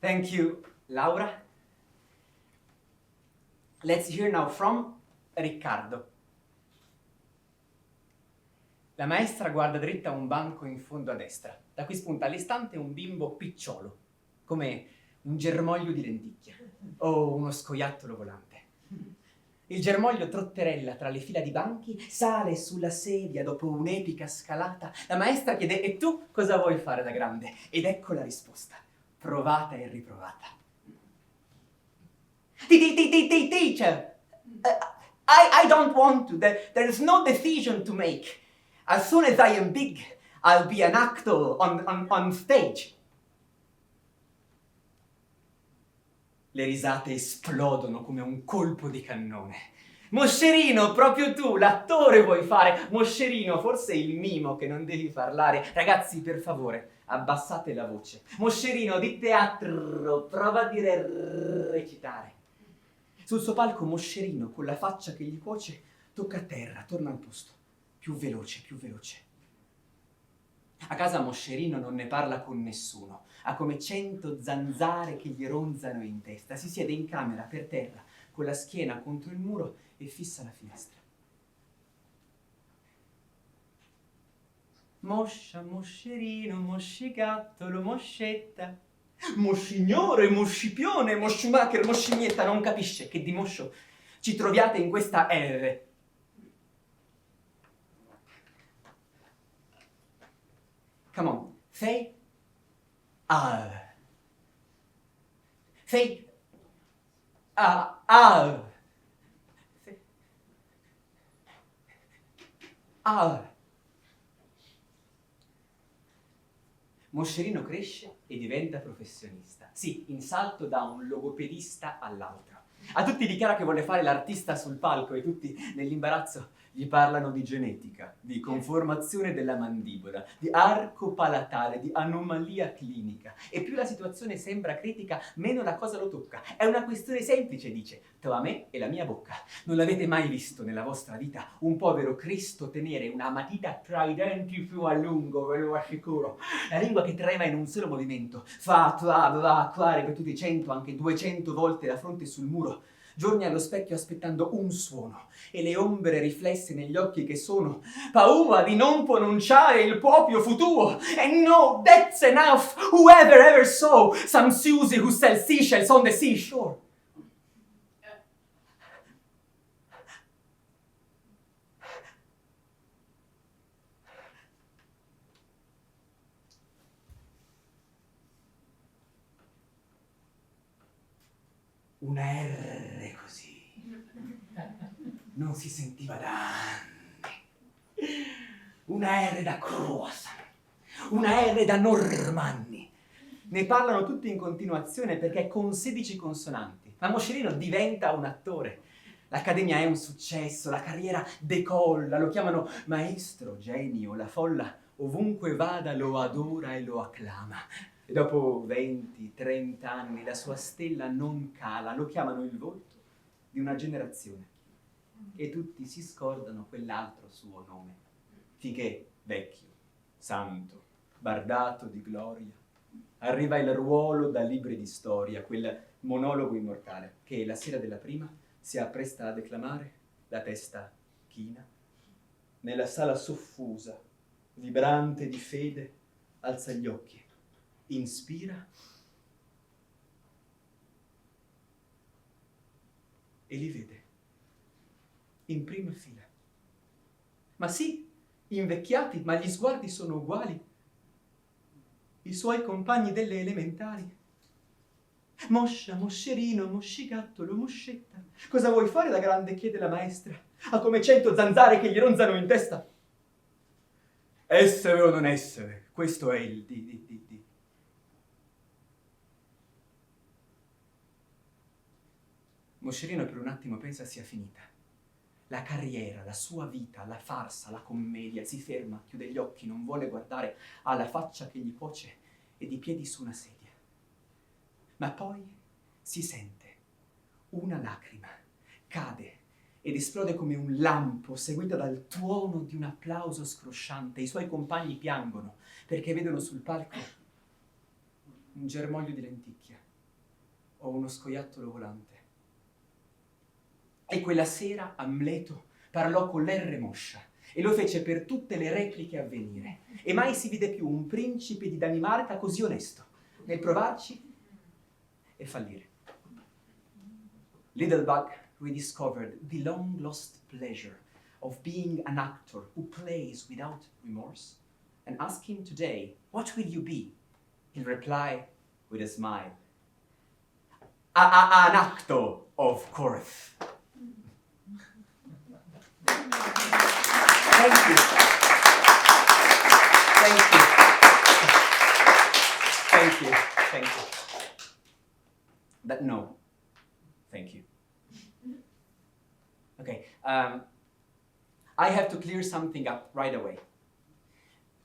Thank you, Laura. Let's hear now from Riccardo. La maestra guarda dritta a un banco in fondo a destra. Da cui spunta all'istante un bimbo picciolo, come un germoglio di lenticchia o uno scoiattolo volante. Il germoglio trotterella tra le fila di banchi, sale sulla sedia dopo un'epica scalata. La maestra chiede: e tu cosa vuoi fare da grande? Ed ecco la risposta, provata e riprovata. Teacher, I don't want to. There's no decision to make. As soon as I am big, I'll be an actor on stage. Le risate esplodono come un colpo di cannone. Moscerino, proprio tu, l'attore vuoi fare? Moscerino, forse è il mimo che non devi parlare. Ragazzi, per favore, abbassate la voce. Moscerino, di teatro, prova a dire recitare. Sul suo palco Moscerino, con la faccia che gli cuoce, tocca a terra, torna al posto. Più veloce, più veloce. A casa Moscerino non ne parla con nessuno. Ha come 100 zanzare che gli ronzano in testa. Si siede in camera, per terra, con la schiena contro il muro e fissa la finestra. Moscia, Moscerino, moscigattolo, moscetta. Moscignore, moscipione, moscimacher, moscimietta. Non capisce che di moscio ci troviate in questa R. Come on, say R. Say R. R. Moscerino cresce e diventa professionista. Sì, in salto da un logopedista all'altro. A tutti dichiara che vuole fare l'artista sul palco e tutti, nell'imbarazzo, gli parlano di genetica, di conformazione della mandibola, di arco palatale, di anomalia clinica. E più la situazione sembra critica, meno la cosa lo tocca. È una questione semplice, dice, tra me e la mia bocca. Non l'avete mai visto nella vostra vita un povero Cristo tenere una matita tra i denti più a lungo, ve lo assicuro. La lingua che trema in un solo movimento, fa, ripetuti 100, anche 200 volte la fronte sul muro. Giorni allo specchio aspettando un suono e le ombre riflesse negli occhi che sono paura di non pronunciare il proprio futuro. And no, that's enough. Whoever ever saw some Susie who sells seashells on the seashore? Una R così non si sentiva da anni. Una R da croissant, una R da Normanni. Ne parlano tutti in continuazione perché è con 16 consonanti. Ma Moscerino diventa un attore. L'accademia è un successo, la carriera decolla, lo chiamano maestro, genio, la folla ovunque vada lo adora e lo acclama. E dopo 20-30 anni la sua stella non cala, lo chiamano il volto di una generazione. E tutti si scordano quell'altro suo nome, finché vecchio, santo, bardato di gloria, arriva il ruolo da libri di storia, quel monologo immortale che la sera della prima si appresta a declamare, la testa china, nella sala soffusa, vibrante di fede, alza gli occhi, inspira e li vede in prima fila. Ma sì, invecchiati, ma gli sguardi sono uguali. I suoi compagni delle elementari. Moscia, Moscerino, moscigattolo, moscetta. Cosa vuoi fare da grande? Chiede la maestra. Ha come 100 zanzare che gli ronzano in testa. Essere o non essere, questo è il di. Moscerino per un attimo pensa sia finita. La carriera, la sua vita, la farsa, la commedia, si ferma, chiude gli occhi, non vuole guardare, ha la faccia che gli cuoce ed i piedi su una sedia. Ma poi si sente una lacrima, cade ed esplode come un lampo, seguita dal tuono di un applauso scrosciante. I suoi compagni piangono perché vedono sul palco un germoglio di lenticchie o uno scoiattolo volante. E quella sera Amleto parlò con l'R moscia e lo fece per tutte le repliche a venire. E mai si vide più un principe di Danimarca così onesto nel provarci e fallire. Littlebug rediscovered the long-lost pleasure of being an actor who plays without remorse, and asked him today, "What will you be?" He'll reply with a smile, An actor, of course." Thank you. Thank you. Thank you. Thank you. But no, thank you. Okay, I have to clear something up right away.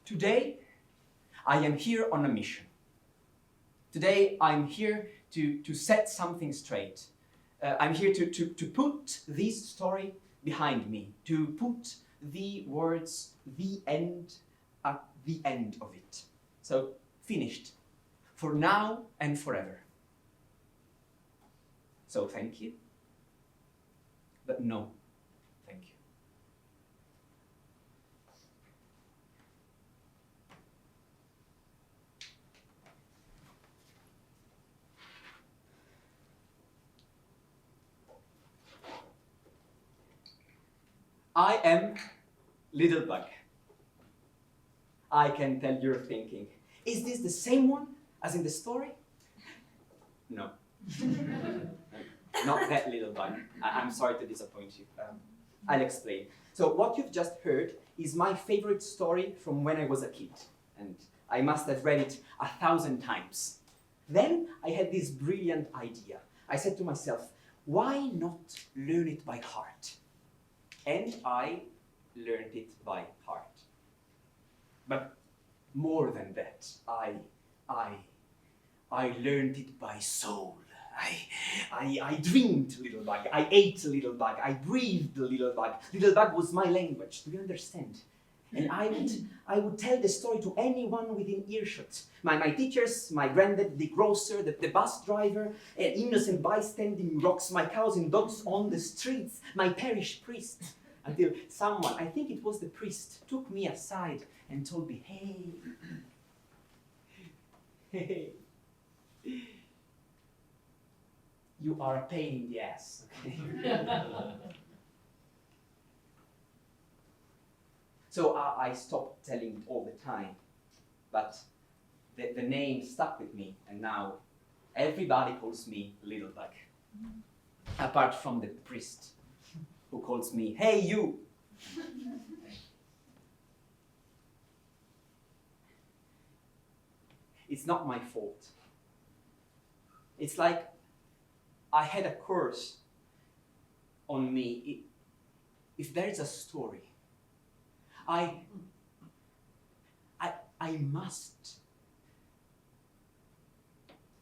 Today, I am here on a mission. Today, I'm here to set something straight. I'm here to put this story behind me, to put the words, the end, at the end of it. So, finished. For now and forever. So, thank you. But no, thank you. I am Littlebug. I can tell you're thinking, is this the same one as in the story? No. Not that Littlebug. I'm sorry to disappoint you. I'll explain. So what you've just heard is my favorite story from when I was a kid, and I must have read it 1,000 times. Then I had this brilliant idea. I said to myself, why not learn it by heart? And I learned it by heart. But more than that, I learned it by soul. I dreamed Littlebug, I ate Littlebug, I breathed Littlebug. Littlebug was my language, do you understand? And I would tell the story to anyone within earshot. My teachers, my granddad, the grocer, the bus driver, an innocent bystanding rocks, my cows and dogs on the streets, my parish priest. Until someone, I think it was the priest, took me aside and told me, hey, you are a pain in the ass, okay? So I stopped telling it all the time, but the name stuck with me, and now everybody calls me Littlebug, apart from the priest, who calls me, hey you! It's not my fault. It's like I had a curse on me. If there is a story, I must.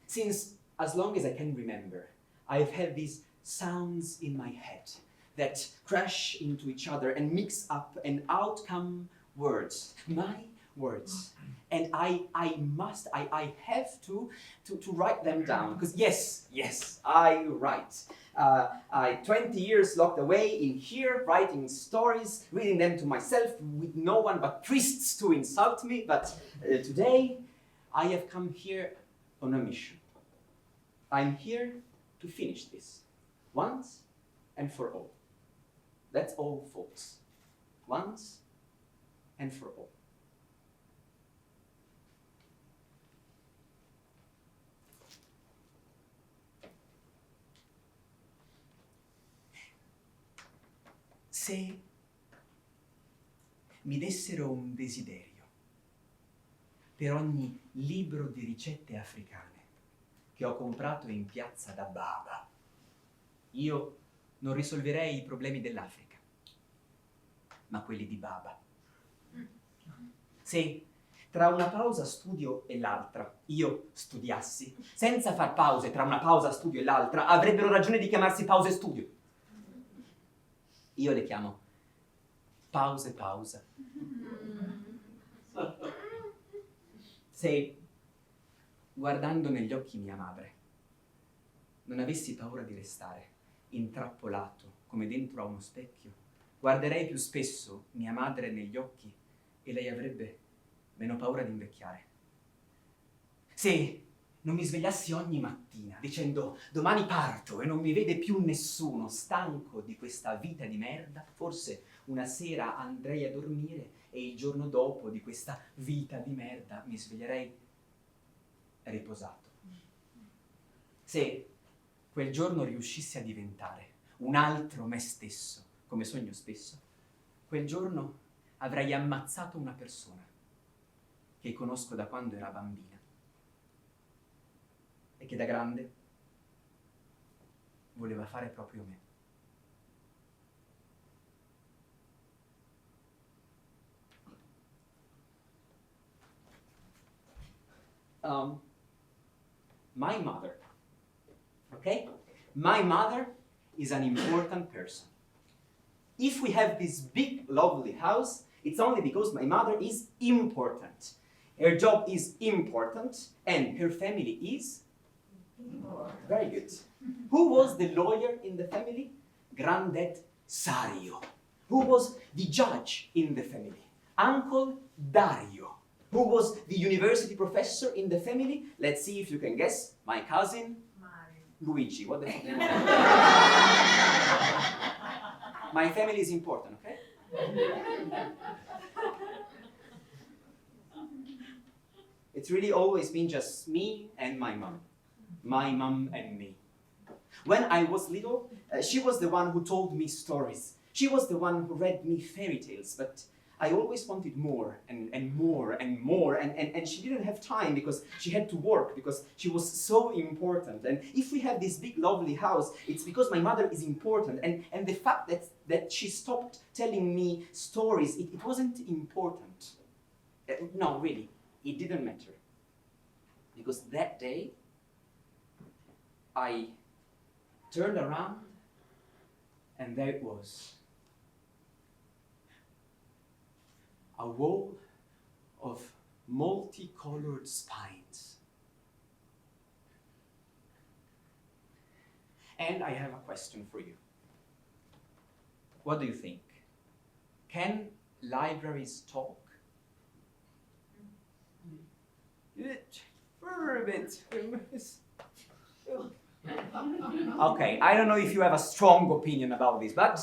Since as long as I can remember, I've had these sounds in my head that crash into each other and mix up, and out come words, my words. And I have to write them down, because yes, I write. I 20 years locked away in here, writing stories, reading them to myself with no one but priests to insult me, but today I have come here on a mission. I'm here to finish this, once and for all. That's all, folks. Once and for all. Se mi dessero un desiderio per ogni libro di ricette africane che ho comprato in piazza da Baba, io non risolverei i problemi dell'Africa, ma quelli di Baba. Se tra una pausa studio e l'altra io studiassi, senza far pause tra una pausa studio e l'altra, avrebbero ragione di chiamarsi pause studio. Io le chiamo pause pausa. Se guardando negli occhi mia madre, non avessi paura di restare intrappolato come dentro a uno specchio, guarderei più spesso mia madre negli occhi e lei avrebbe meno paura di invecchiare. Se non mi svegliassi ogni mattina dicendo domani parto e non mi vede più nessuno, stanco di questa vita di merda, forse una sera andrei a dormire e il giorno dopo di questa vita di merda mi sveglierei riposato. Se quel giorno riuscissi a diventare un altro me stesso, come sogno spesso, quel giorno avrei ammazzato una persona che conosco da quando era bambina e che da grande voleva fare proprio me. My mother, okay? My mother is an important person. If we have this big, lovely house, it's only because my mother is important. Her job is important, and her family is? Very good. Who was the lawyer in the family? Grandet Sario. Who was the judge in the family? Uncle Dario. Who was the university professor in the family? Let's see if you can guess. My cousin? Mario. Luigi. What the fuck? My family is important, okay? It's really always been just me and my mom. My mom and me. When I was little, she was the one who told me stories. She was the one who read me fairy tales, but I always wanted more and more and more, and she didn't have time because she had to work, because she was so important. And if we have this big, lovely house, it's because my mother is important, and the fact that she stopped telling me stories, it wasn't important. No, really, it didn't matter. Because that day, I turned around, and there it was. A wall of multicolored spines. And I have a question for you. What do you think? Can libraries talk? Okay, I don't know if you have a strong opinion about this, but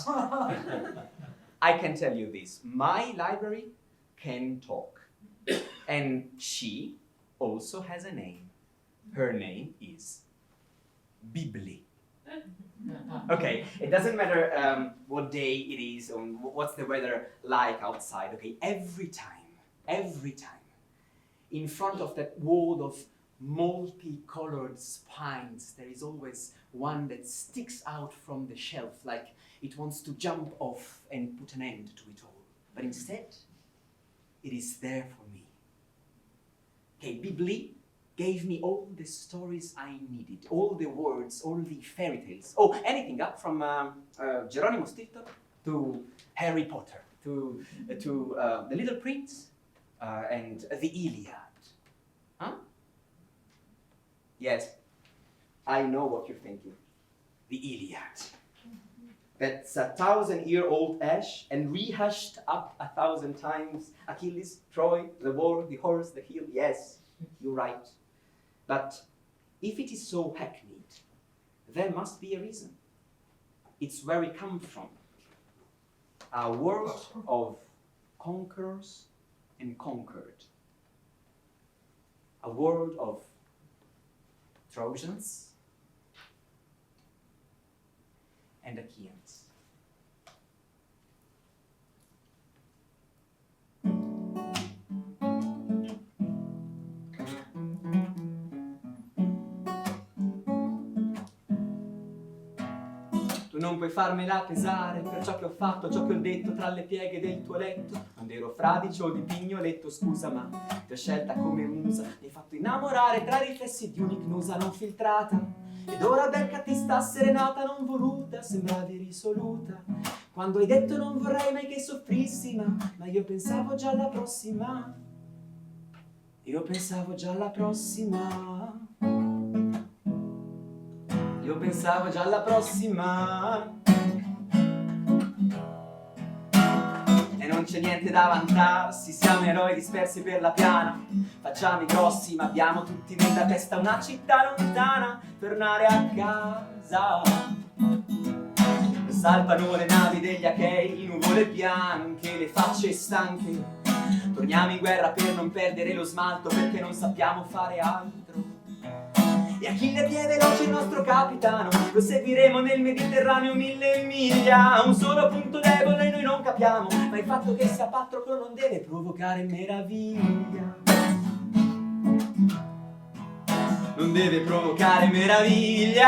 I can tell you this. My library can talk. And she also has a name. Her name is Bibli. Okay, it doesn't matter what day it is or what's the weather like outside, okay? Every time, in front of that wall of multicolored spines, there is always one that sticks out from the shelf like it wants to jump off and put an end to it all. But instead, it is there for me. Okay, Bibli gave me all the stories I needed, all the words, all the fairy tales. Oh, anything up from Geronimo Stilton to Harry Potter, to The Little Prince and the Iliad. Huh? Yes, I know what you're thinking. The Iliad. That's a 1,000-year-old ash and rehashed up 1,000 times. Achilles, Troy, the war, the horse, the heel. Yes, you're right. But if it is so hackneyed, there must be a reason. It's where we come from. A world of conquerors and conquered. A world of Trojans and Achaeans. Tu non puoi farmela pesare per ciò che ho fatto, ciò che ho detto tra le pieghe del tuo letto. Quando ero fradicio o di pignoletto, scusa, ma ti ho scelta come musa. Mi hai fatto innamorare tra i riflessi di un'icnusa non filtrata. Ed ora beccati sta serenata non voluta, sembravi risoluta. Quando hai detto non vorrei mai che soffrissi, ma io pensavo già alla prossima. Io pensavo già alla prossima. Io pensavo già alla prossima. E non c'è niente da vantarsi, siamo eroi dispersi per la piana. Facciamo i grossi, ma abbiamo tutti nella testa una città lontana. Tornare a casa. Salpano le navi degli achei, nuvole bianche, le facce stanche. Torniamo in guerra per non perdere lo smalto, perché non sappiamo fare altro. E Achille più veloce il nostro capitano, lo seguiremo nel Mediterraneo 1000 miglia. Un solo punto debole noi non capiamo, ma il fatto che sia Patroclo non deve provocare meraviglia. Non deve provocare meraviglia.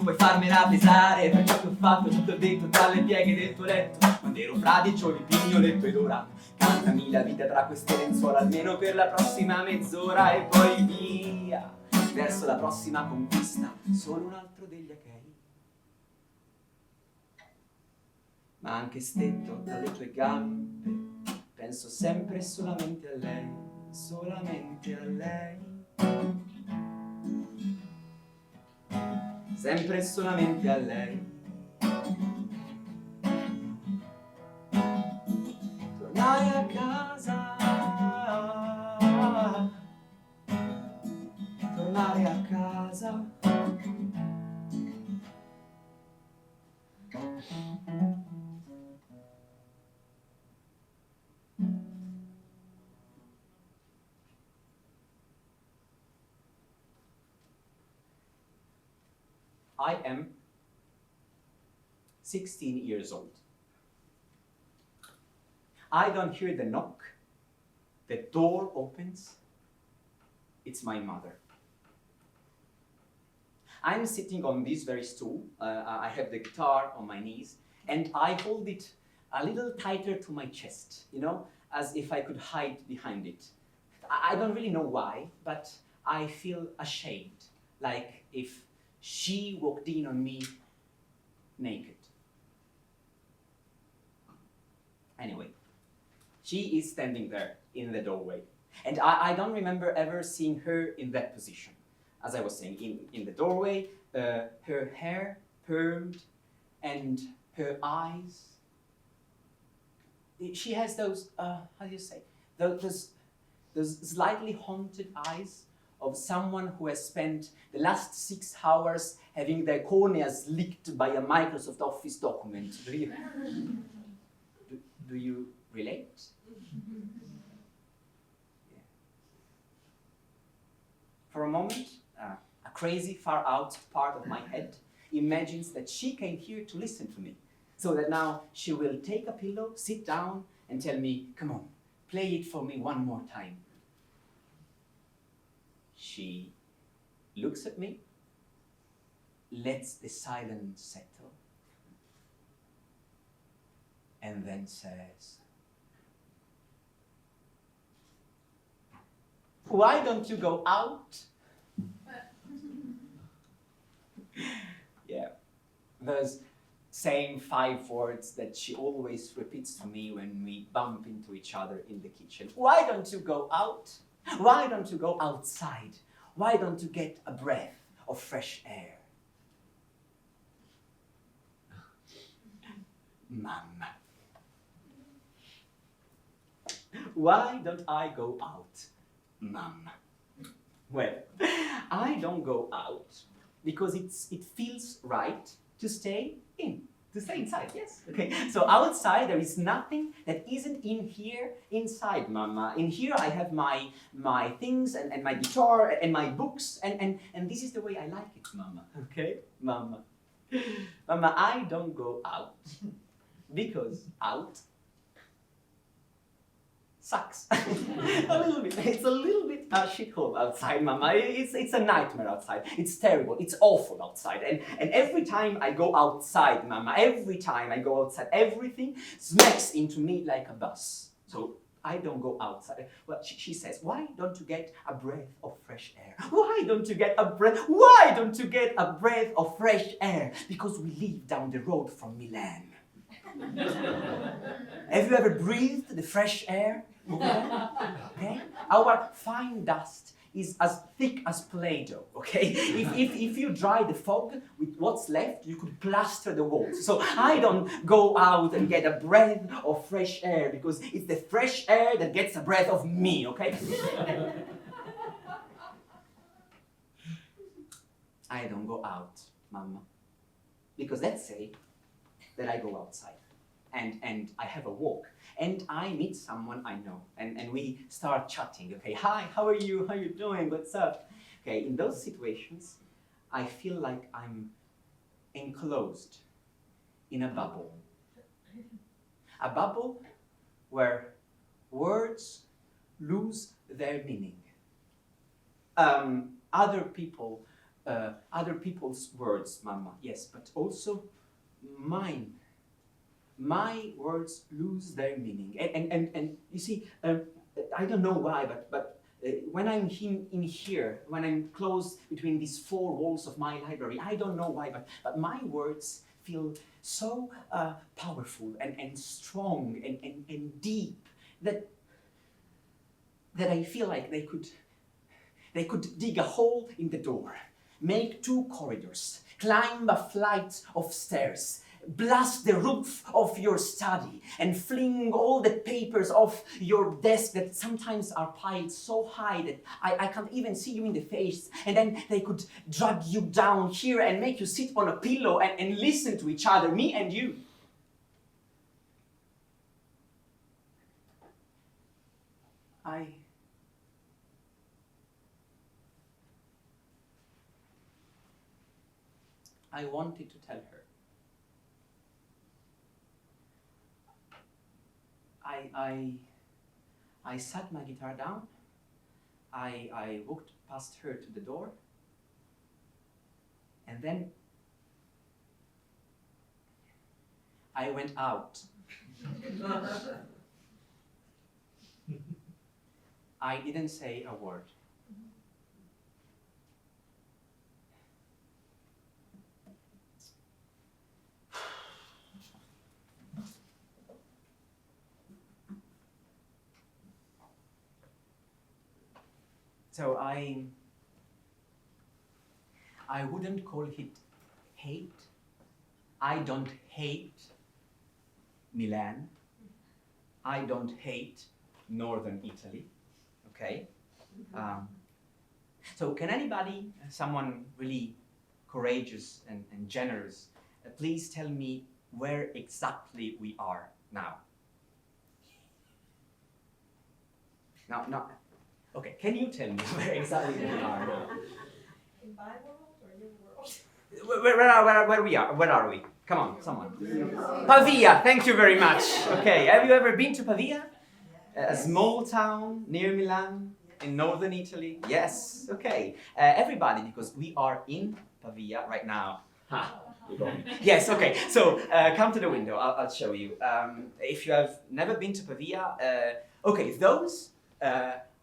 Puoi farmela pesare per ciò che ho fatto, ciò che ho detto tra le pieghe del tuo letto. Quando ero fradicio di pignoletto ed ora cantami la vita tra queste lenzuola, almeno per la prossima mezz'ora, e poi via verso la prossima conquista. Solo un altro degli achei. Ma anche stretto tra le tue gambe, penso sempre e solamente a lei, solamente a lei. Sempre e solamente a lei. Tornare a casa. Tornare a casa. I am 16 years old. I don't hear the knock. The door opens. It's my mother. I'm sitting on this very stool. I have the guitar on my knees, and I hold it a little tighter to my chest, you know, as if I could hide behind it. I don't really know why, but I feel ashamed, like if she walked in on me naked. Anyway, she is standing there in the doorway, and I don't remember ever seeing her in that position. As I was saying, in the doorway, her hair permed, and her eyes. She has those, how do you say, those slightly haunted eyes of someone who has spent the last 6 hours having their corneas licked by a Microsoft Office document. Do you relate? Yeah. For a moment, a crazy, far-out part of my head imagines that she came here to listen to me, so that now she will take a pillow, sit down, and tell me, come on, play it for me one more time. She looks at me, lets the silence settle, and then says, why don't you go out? Yeah, those same 5 words that she always repeats to me when we bump into each other in the kitchen. Why don't you go out? Why don't you go outside? Why don't you get a breath of fresh air? Mamma. Why don't I go out, Mamma? Well, I don't go out because it feels right to stay inside, yes. Okay, so outside there is nothing that isn't in here, inside, Mama. In here I have my things and my guitar and my books, and this is the way I like it, Mama. Okay, Mama. Mama, I don't go out because out sucks. A little bit. It's a little bit a shithole outside, Mama. It's a nightmare outside. It's terrible. It's awful outside. And every time I go outside, Mama, every time I go outside, everything smacks into me like a bus. So I don't go outside. Well, she says, why don't you get a breath of fresh air? Why don't you get a breath? Why don't you get a breath of fresh air? Because we live down the road from Milan. Have you ever breathed the fresh air? Okay? Our fine dust is as thick as Play-Doh, okay? If you dry the fog with what's left, you could plaster the walls. So I don't go out and get a breath of fresh air because it's the fresh air that gets a breath of me, okay? I don't go out, Mama, because let's say that I go outside and I have a walk and I meet someone I know and we start chatting, okay? Hi, how are you? How are you doing? What's up? Okay, in those situations, I feel like I'm enclosed in a bubble. A bubble where words lose their meaning. Other people's words, Mama, yes, but also mine. My words lose their meaning. And you see, I don't know why, but when I'm in here, when I'm close between these four walls of my library, I don't know why, but my words feel so powerful and strong and deep that I feel like they could dig a hole in the door, make 2 corridors, climb a flight of stairs, blast the roof of your study, and fling all the papers off your desk that sometimes are piled so high that I can't even see you in the face, and then they could drag you down here and make you sit on a pillow and listen to each other, me and you. I wanted to tell her. I sat my guitar down, I walked past her to the door, and then I went out. I didn't say a word. So I wouldn't call it hate. I don't hate Milan. I don't hate Northern Italy, okay? So can anybody, someone really courageous and generous, please tell me where exactly we are now? No. Okay, can you tell me where exactly we are now? In my world or your world? Where we are? Where are we? Come on, someone. Pavia, thank you very much. Okay, have you ever been to Pavia? A small town near Milan in northern Italy? Yes, okay. Everybody, because we are in Pavia right now. Yes, okay. So come to the window, I'll show you. If you have never been to Pavia, okay, those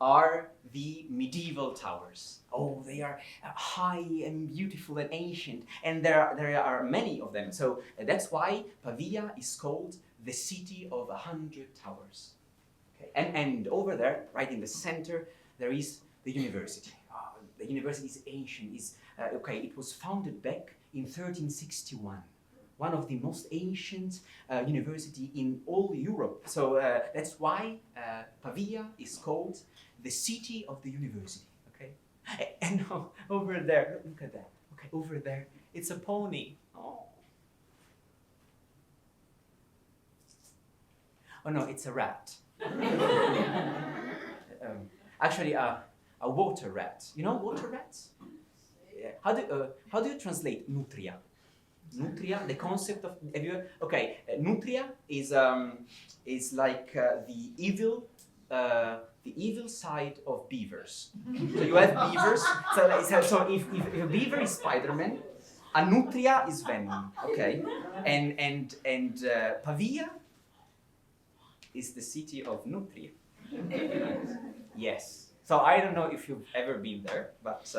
are the medieval towers. Oh, they are high and beautiful and ancient, and there are many of them. So that's why Pavia is called the city of 100 towers. Okay. And over there, right in the center, there is the university. The university is ancient. It was founded back in 1361. One of the most ancient university in all Europe. So that's why Pavia is called the city of the university. Okay, and over there, look at that. Okay, over there, it's a pony. Oh no, it's a rat. Actually, a water rat. You know water rats? Yeah. How do you translate nutria? Nutria, the concept of nutria is like the evil side of beavers. So you have beavers. So if a beaver is Spider-Man, a nutria is Venom. Okay, and Pavia is the city of nutria. Yes. So I don't know if you've ever been there, but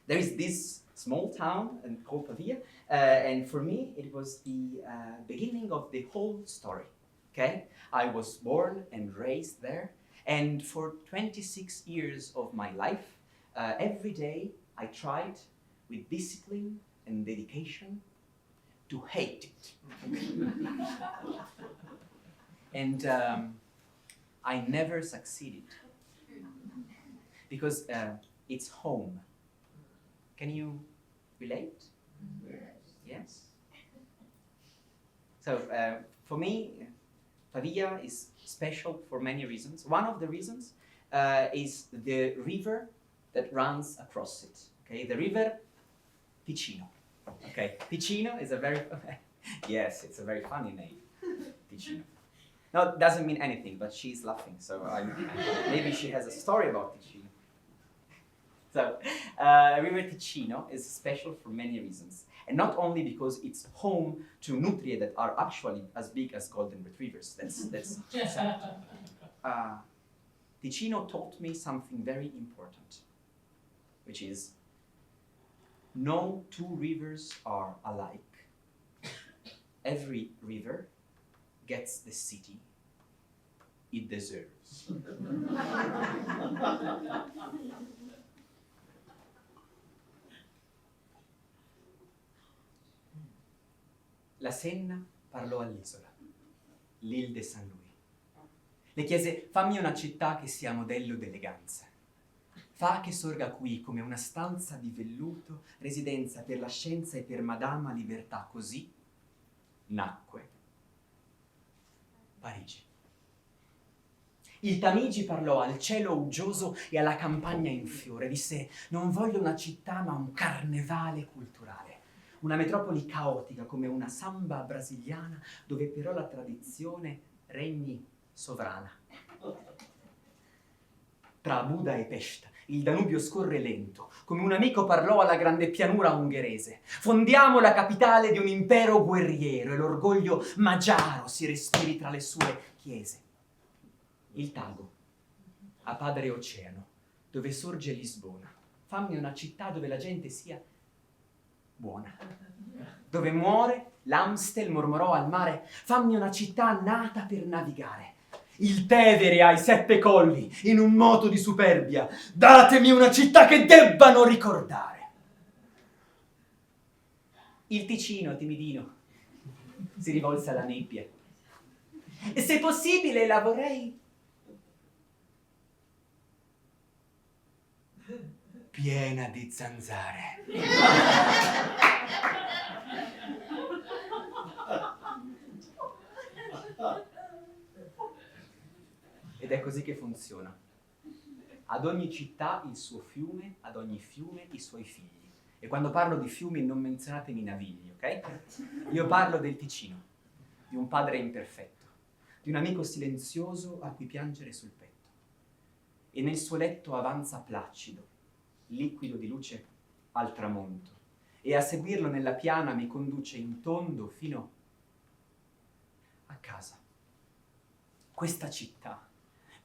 there is this small town called Pavia, and for me it was the beginning of the whole story. Okay, I was born and raised there, and for 26 years of my life, every day I tried with discipline and dedication to hate it. And I never succeeded because it's home. Can you relate? Yes? So for me, Pavia is special for many reasons. One of the reasons is the river that runs across it. Okay, the river Ticino. Okay, Ticino is a very yes, it's a very funny name, Ticino. No, it doesn't mean anything, but she's laughing, so maybe she has a story about Ticino. So, River Ticino is special for many reasons, and not only because it's home to nutrie that are actually as big as golden retrievers. That's Ticino taught me something very important, which is no two rivers are alike. Every river gets the city it deserves. La Senna parlò all'isola, l'Île de Saint-Louis. Le chiese: fammi una città che sia modello d'eleganza. Fa che sorga qui come una stanza di velluto, residenza per la scienza e per Madama Libertà. Così nacque Parigi. Il Tamigi parlò al cielo uggioso e alla campagna in fiore. Disse: non voglio una città ma un carnevale culturale. Una metropoli caotica come una samba brasiliana, dove però la tradizione regni sovrana. Tra Buda e Pesta il Danubio scorre lento, come un amico parlò alla grande pianura ungherese. Fondiamo la capitale di un impero guerriero e l'orgoglio magiaro si respiri tra le sue chiese. Il Tago, a padre oceano, dove sorge Lisbona. Fammi una città dove la gente sia buona. Dove muore l'Amstel, mormorò al mare. Fammi una città nata per navigare. Il Tevere ai 7 colli, in un moto di superbia. Datemi una città che debbano ricordare. Il Ticino, timidino, si rivolse alla nebbia. E se possibile la vorrei piena di zanzare. Ed è così che funziona. Ad ogni città il suo fiume, ad ogni fiume i suoi figli. E quando parlo di fiumi non menzionatemi i navigli, ok? Io parlo del Ticino, di un padre imperfetto, di un amico silenzioso a cui piangere sul petto. E nel suo letto avanza placido, liquido di luce al tramonto, e a seguirlo nella piana mi conduce in tondo fino a casa. Questa città,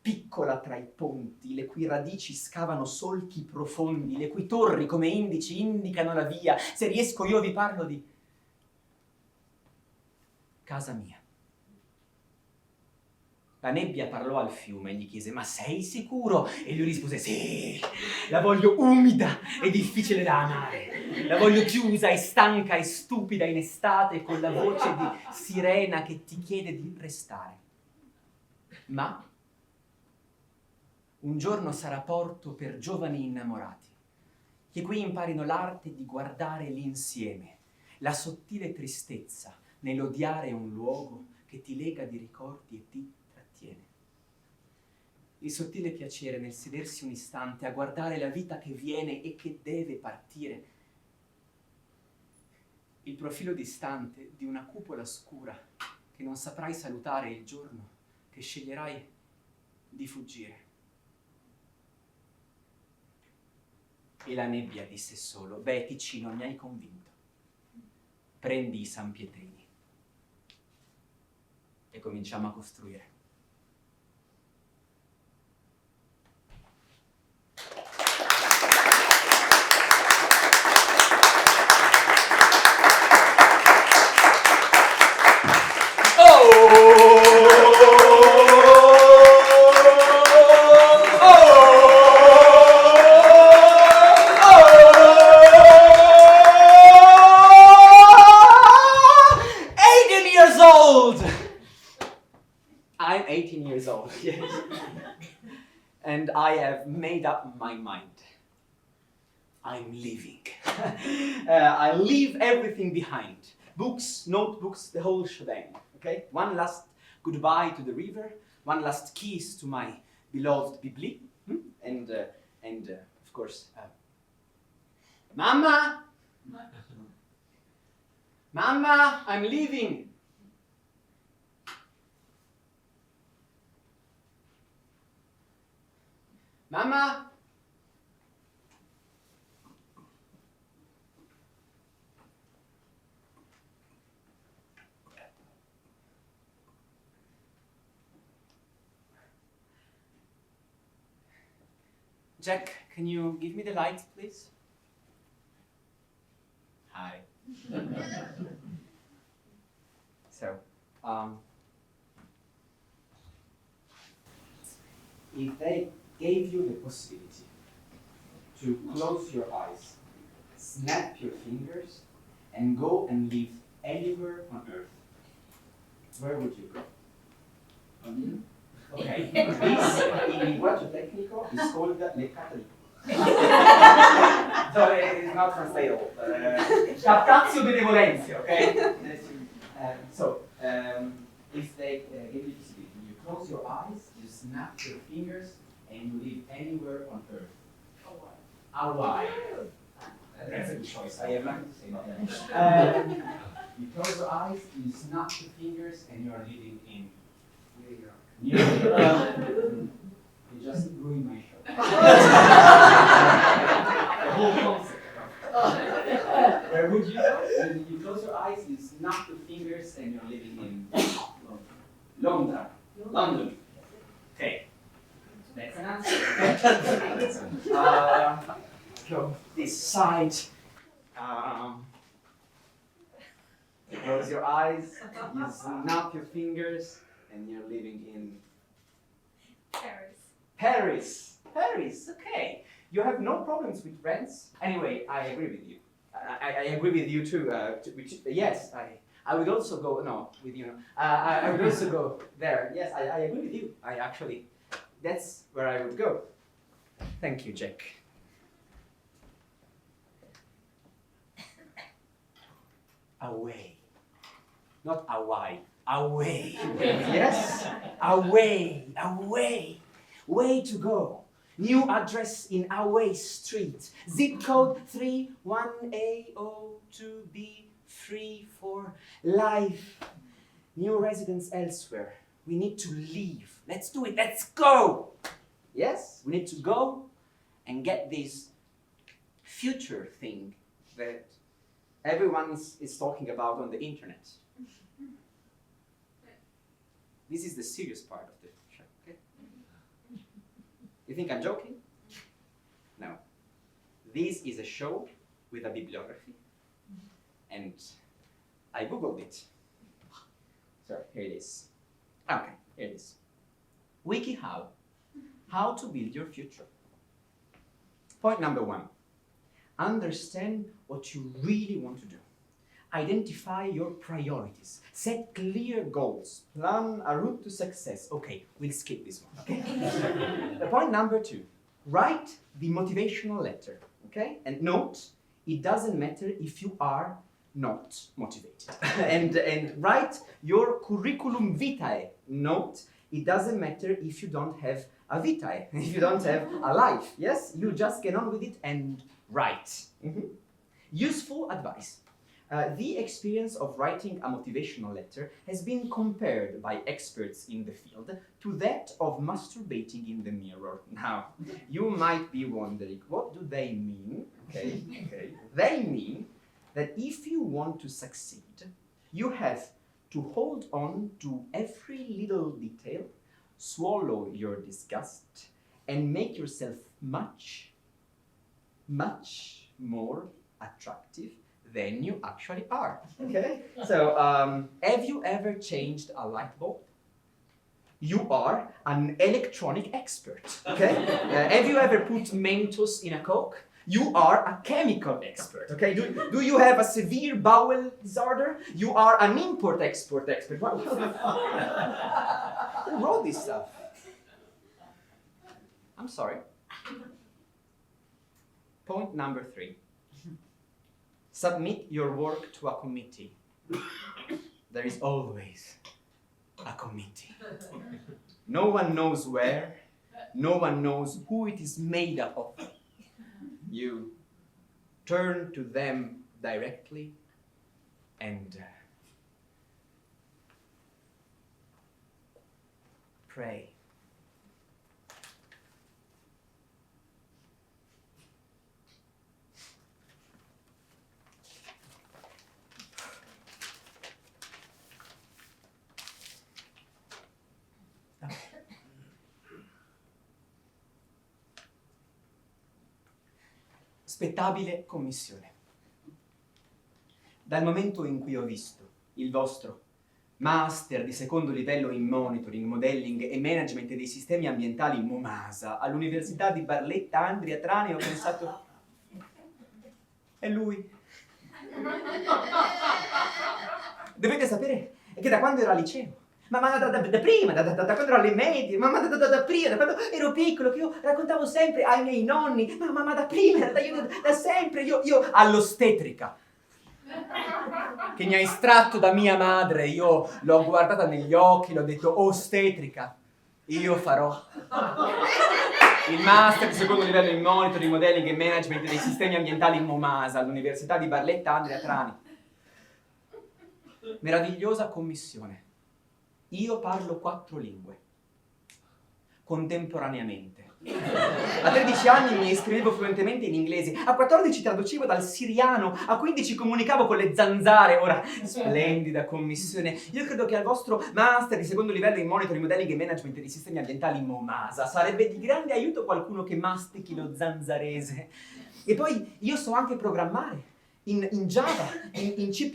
piccola tra i ponti, le cui radici scavano solchi profondi, le cui torri come indici indicano la via. Se riesco io vi parlo di casa mia. La nebbia parlò al fiume e gli chiese: ma sei sicuro? E lui rispose: sì, la voglio umida e difficile da amare. La voglio chiusa e stanca e stupida in estate, con la voce di sirena che ti chiede di restare. Ma un giorno sarà porto per giovani innamorati, che qui imparino l'arte di guardare l'insieme, la sottile tristezza nell'odiare un luogo che ti lega di ricordi e ti trattiene. Il sottile piacere nel sedersi un istante a guardare la vita che viene e che deve partire. Il profilo distante di una cupola scura che non saprai salutare il giorno che sceglierai di fuggire. E la nebbia disse solo: beh, Ticino, mi hai convinto. Prendi i San Pietrini. E cominciamo a costruire. made up my mind. I'm leaving. I leave everything behind. Books, notebooks, the whole shebang. Okay? One last goodbye to the river, one last kiss to my beloved Bibli, and of course, Mama! Mama, I'm leaving! Mama! Jack, can you give me the light, please? Hi. So, if they gave you the possibility to close your eyes, snap your fingers, and go and live anywhere on Earth, where would you go? Okay, this in linguaggio tecnico is called le Catali. So it is not translatable. Captatio benevolentia, okay? If they give you the possibility, you close your eyes, you snap your fingers, and you live anywhere on Earth. Hawaii. That's a good choice. I am not to say that. You close your eyes, you snap your fingers, and you are living in New York. You just ruined my show. The whole concept. Where would you go? You close your eyes, you snap your fingers, and you're living in London. Okay. That's an answer. From this side. Close your eyes, you snap your fingers, and you're living in Paris, okay. You have no problems with rents. Anyway, I agree with you. I agree with you too. Yes, I would also go, no, with you. I would also go there. Yes, I agree with you. That's where I would go. Thank you, Jack. Away. Not away. Away. Yes? Away. Way to go. New address in Away Street. Zip code 31A02B. Free for life. New residence elsewhere. We need to leave. Let's do it. Let's go. Yes? We need to go and get this future thing that everyone is talking about on the internet. This is the serious part of the show, okay? You think I'm joking? No. This is a show with a bibliography, and I Googled it. So here it is. Okay, here it is. WikiHow, how to build your future. Point number 1, understand what you really want to do. Identify your priorities. Set clear goals. Plan a route to success. Okay, we'll skip this one, okay? Point number 2, write the motivational letter, okay? And note, it doesn't matter if you are not motivated. and write your curriculum vitae. Note, it doesn't matter if you don't have a vitae, if you don't have a life. Yes, you just get on with it and write. Useful advice. The experience of writing a motivational letter has been compared by experts in the field to that of masturbating in the mirror. Now, you might be wondering, what do they mean? Okay. They mean that if you want to succeed, you have to hold on to every little detail, swallow your disgust, and make yourself much more attractive than you actually are. Okay? So, have you ever changed a light bulb? You are an electronic expert. Okay? Have you ever put Mentos in a Coke? You are a chemical expert. Okay? Do you have a severe bowel disorder? You are an import-export expert. What? Who wrote this stuff? I'm sorry. Point number 3. Submit your work to a committee. There is always a committee. No one knows where, no one knows who it is made up of. You turn to them directly and pray. Spettabile commissione. Dal momento in cui ho visto il vostro master di secondo livello in monitoring, modelling e management dei sistemi ambientali Momasa all'Università di Barletta Andria Trani, ho pensato: è lui. Dovete sapere che da quando ero al liceo, ma da prima, da quando ero alle medie, ma da prima, da quando ero piccolo, che io raccontavo sempre ai miei nonni, ma da prima, da sempre, io all'ostetrica, che mi ha estratto da mia madre, io l'ho guardata negli occhi, l'ho detto: ostetrica, io farò il master di secondo livello in monitoring, modelling e management dei sistemi ambientali in Momasa all'Università di Barletta Andria Trani. Meravigliosa commissione. Io parlo 4 lingue contemporaneamente. A 13 anni mi esprimevo fluentemente in inglese, a 14 traducevo dal siriano, a 15 comunicavo con le zanzare. Ora, splendida commissione. Io credo che al vostro master di secondo livello in monitoring, modelling e management dei sistemi ambientali in Momasa sarebbe di grande aiuto qualcuno che mastichi lo zanzarese. E poi io so anche programmare. In Java, in C++,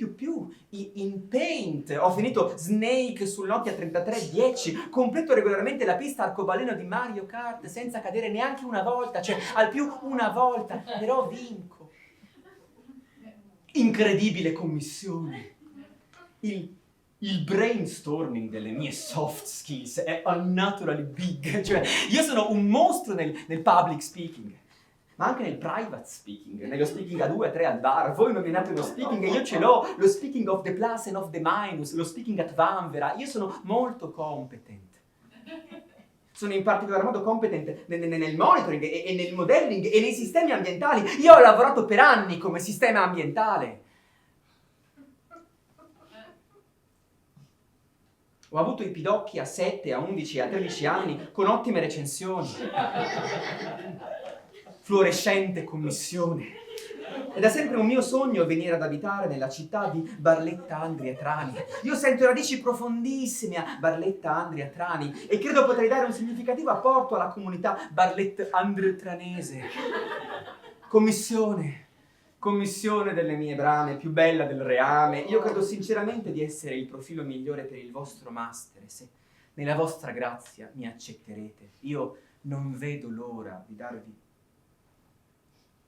in Paint, ho finito Snake sul Nokia 3310, completo regolarmente la pista arcobaleno di Mario Kart senza cadere neanche una volta, cioè al più una volta, però vinco. Incredibile commissione. Il brainstorming delle mie soft skills è unnaturally big, cioè io sono un mostro nel public speaking. Ma anche nel private speaking, nello speaking a 2, a 3 al bar. Voi nominate uno speaking e io ce l'ho, lo speaking of the plus and of the minus, lo speaking at vanvera. Io sono molto competent. Sono in particolar modo competent nel monitoring e nel modelling e nei sistemi ambientali. Io ho lavorato per anni come sistema ambientale. Ho avuto i pidocchi a 7, a 11, a 13 anni con ottime recensioni. Fluorescente commissione. È da sempre un mio sogno venire ad abitare nella città di Barletta Andria Trani. Io sento radici profondissime a Barletta Andria Trani e credo potrei dare un significativo apporto alla comunità Barletta Andretranese. Commissione delle mie brame, più bella del reame. Io credo sinceramente di essere il profilo migliore per il vostro master. Se nella vostra grazia mi accetterete, io non vedo l'ora di darvi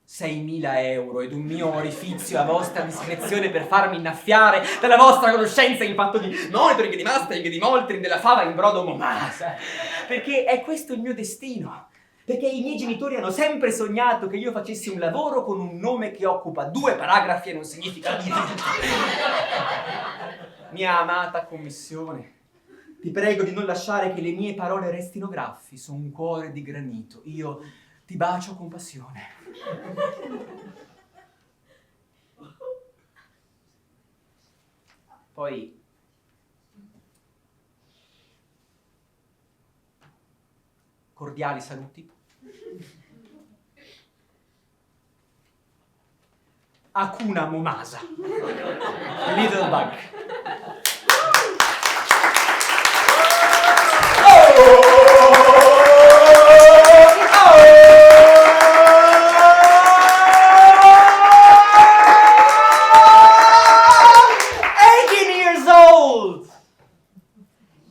6.000 euro ed un mio orifizio a vostra discrezione per farmi innaffiare dalla vostra conoscenza in fatto di monitoring, di mastering, di moltering della fava in brodo Momasa. Perché è questo il mio destino. Perché i miei genitori hanno sempre sognato che io facessi un lavoro con un nome che occupa 2 paragrafi e non significa niente. Mia amata commissione, ti prego di non lasciare che le mie parole restino graffi su un cuore di granito. Io ti bacio con passione. Poi cordiali saluti. Hakuna Momasa. Little Bug.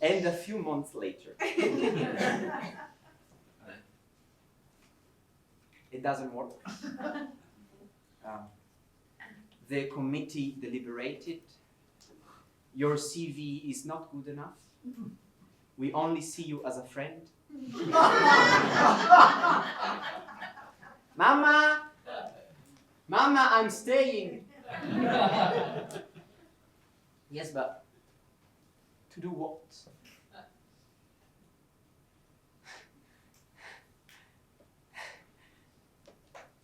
And a few months later. It doesn't work. The committee deliberated. Your CV is not good enough. We only see you as a friend. Mama! Mama, I'm staying. Yes, but to do what?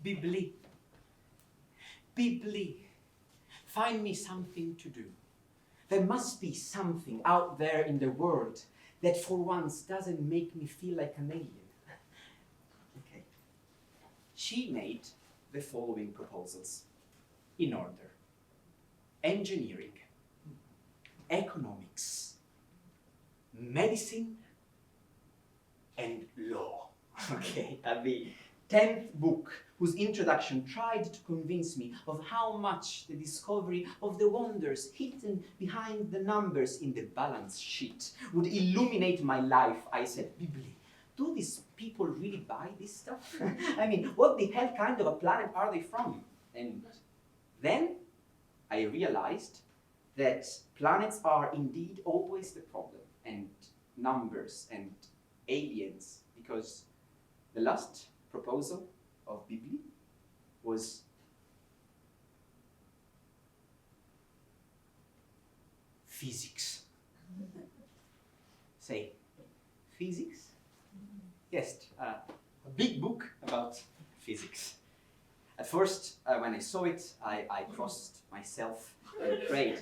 Bibli. Bibli. Find me something to do. There must be something out there in the world that for once doesn't make me feel like an alien. Okay. She made the following proposals in order: engineering, economics, medicine, and law. Okay, at the 10th book, whose introduction tried to convince me of how much the discovery of the wonders hidden behind the numbers in the balance sheet would illuminate my life, I said, Bibli, do these people really buy this stuff? I mean, what the hell kind of a planet are they from? And then I realized that planets are indeed always the problem, and numbers and aliens, because the last proposal of Bibli was physics. Say, physics? Yes, a big book about physics. At first, when I saw it, I crossed myself and prayed.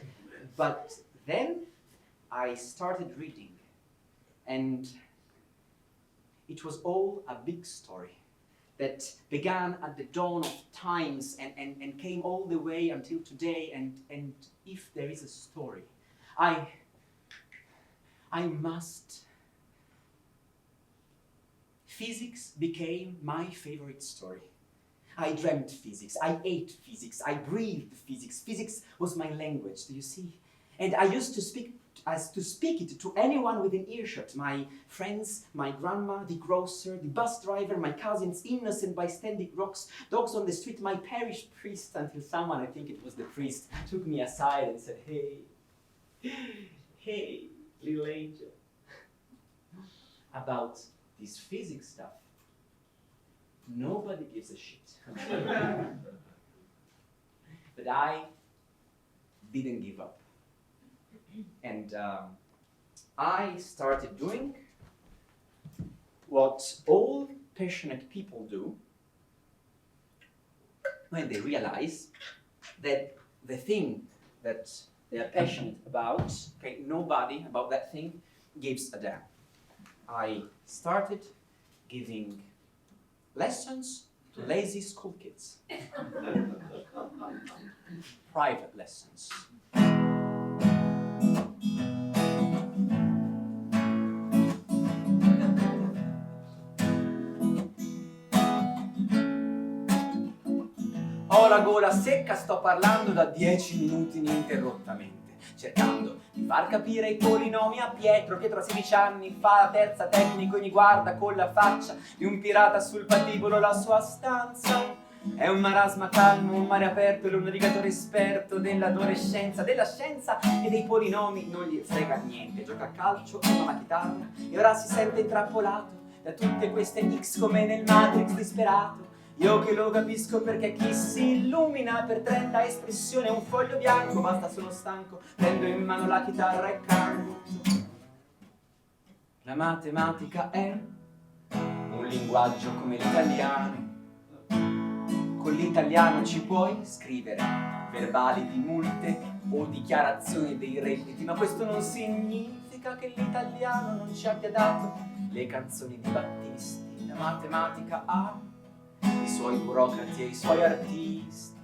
But then I started reading, and it was all a big story that began at the dawn of times and came all the way until today. And if there is a story, I must. Physics became my favorite story. I dreamt physics, I ate physics, I breathed physics. Physics was my language, do you see? And I used to speak it to anyone within earshot. My friends, my grandma, the grocer, the bus driver, my cousins, innocent bystanding rocks, dogs on the street, my parish priest, until someone, I think it was the priest, took me aside and said, hey, little angel, about this physics stuff, nobody gives a shit. But I didn't give up. And I started doing what all passionate people do when they realize that the thing that they are passionate about, okay, nobody about that thing gives a damn. I started giving lessons to lazy school kids. Private lessons. Ho la gola secca, sto parlando da 10 minuti ininterrottamente, cercando di far capire i polinomi a Pietro. Pietro a 16 anni fa la terza tecnico e mi guarda con la faccia di un pirata sul patibolo. La sua stanza è un marasma calmo, un mare aperto, e un navigatore esperto dell'adolescenza, della scienza e dei polinomi non gli frega niente. Gioca a calcio, suona la chitarra e ora si sente intrappolato da tutte queste X come nel Matrix disperato. Io che lo capisco, perché chi si illumina per 30 espressioni è un foglio bianco. Basta, sono stanco, prendo in mano la chitarra e canto. La matematica è un linguaggio come l'italiano. Con l'italiano ci puoi scrivere verbali di multe o dichiarazioni dei redditi, ma questo non significa che l'italiano non ci abbia dato le canzoni di Battisti. La matematica ha i suoi burocrati e i suoi artisti.